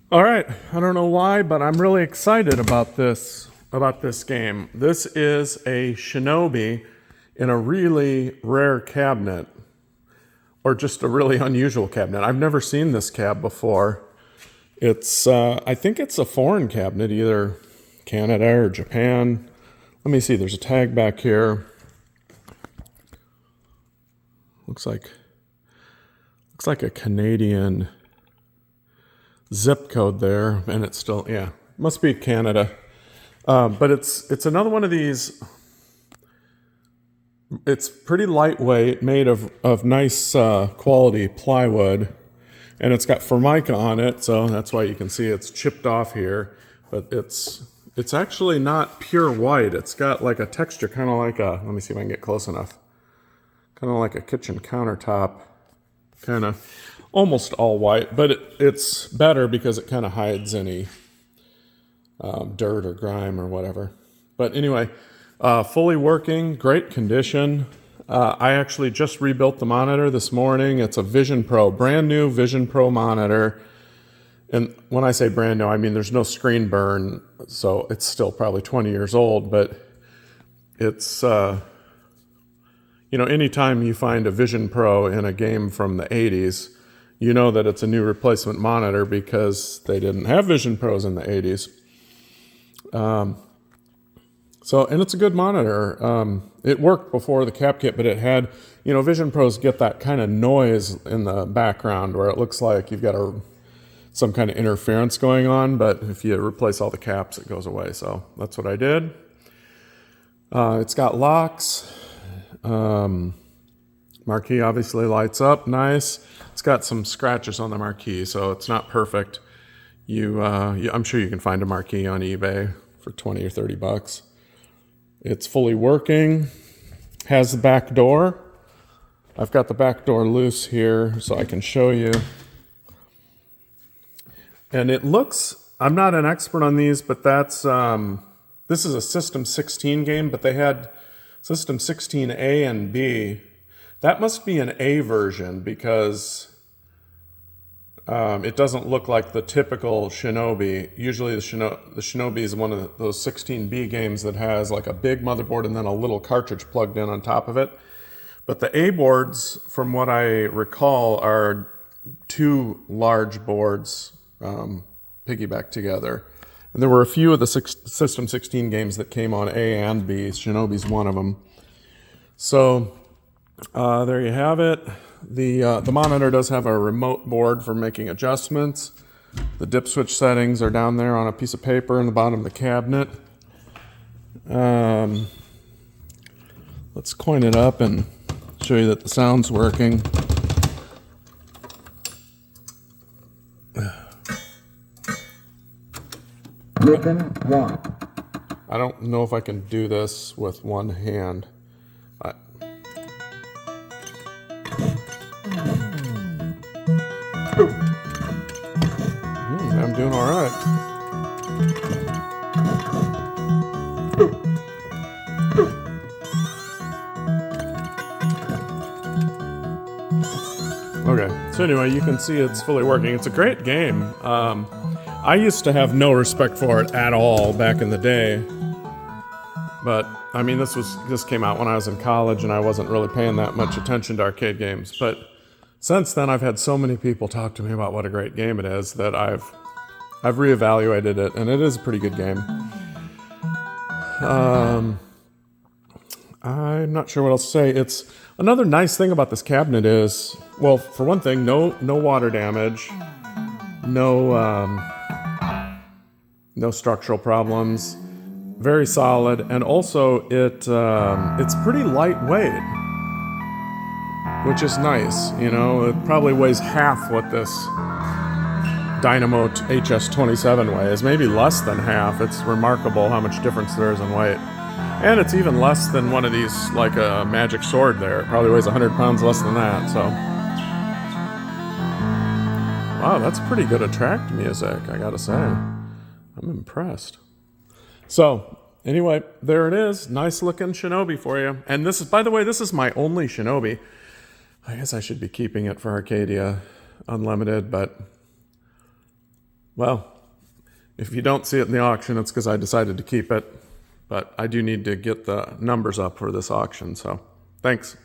All right, I don't know why, but I'm really excited about this game. This is a Shinobi in a really rare cabinet, or just a really unusual cabinet. I've never seen this cab before. It's I think it's a foreign cabinet, either Canada or Japan. Let me see. There's a tag back here. Looks like a Canadian zip code there, and it's still, yeah, must be Canada. But it's another one of these. It's pretty lightweight, made of nice quality plywood, and it's got Formica on it, so that's why you can see it's chipped off here. But it's actually not pure white. It's got like a texture, kind of like a, let me see if I can get close enough, kind of like a kitchen countertop, kind of almost all white, but it's better because it kind of hides any dirt or grime or whatever. But anyway, fully working, great condition. I actually just rebuilt the monitor this morning. It's a Vision Pro, brand new Vision Pro monitor. And when I say brand new, I mean there's no screen burn, so it's still probably 20 years old, but it's, anytime you find a Vision Pro in a game from the 80s, you know that it's a new replacement monitor because they didn't have Vision Pros in the 80s. And it's a good monitor. It worked before the cap kit, but it had, Vision Pros get that kind of noise in the background where it looks like you've got some kind of interference going on, but if you replace all the caps, it goes away. So that's what I did. It's got locks. Marquee obviously lights up nice. It's got some scratches on the marquee, so it's not perfect. I'm sure you can find a marquee on eBay for 20 or 30 bucks. It's fully working. Has the back door. I've got the back door loose here so I can show you. And it looks, I'm not an expert on these, but this is a System 16 game, but they had System 16A and B. That must be an A version because it doesn't look like the typical Shinobi. Usually the Shinobi is one of those 16B games that has like a big motherboard and then a little cartridge plugged in on top of it. But the A boards, from what I recall, are two large boards piggybacked together. And there were a few of the System 16 games that came on A and B. Shinobi's one of them. So there you have it. The monitor does have a remote board for making adjustments. The dip switch settings are down there on a piece of paper in the bottom of the cabinet. Let's coin it up and show you that the sound's working. I don't know if I can do this with one hand. I'm doing all right. Okay, so anyway, you can see it's fully working. It's a great game. I used to have no respect for it at all back in the day. But, I mean, this came out when I was in college and I wasn't really paying that much attention to arcade games. But since then, I've had so many people talk to me about what a great game it is that I've reevaluated it, and it is a pretty good game. I'm not sure what else to say. It's another nice thing about this cabinet is, well, for one thing, no water damage, no structural problems, very solid, and also it's pretty lightweight, which is nice. It probably weighs half what this Dynamo HS27 weighs, maybe less than half. It's remarkable how much difference there is in weight. And it's even less than one of these, like a Magic Sword there. It probably weighs 100 pounds less than that, so. Wow, that's pretty good attract music, I gotta say. I'm impressed. So, anyway, there it is. Nice looking Shinobi for you. And this is, by the way, this is my only Shinobi. I guess I should be keeping it for Arcadia Unlimited, but Well, if you don't see it in the auction, it's because I decided to keep it. But I do need to get the numbers up for this auction, so thanks.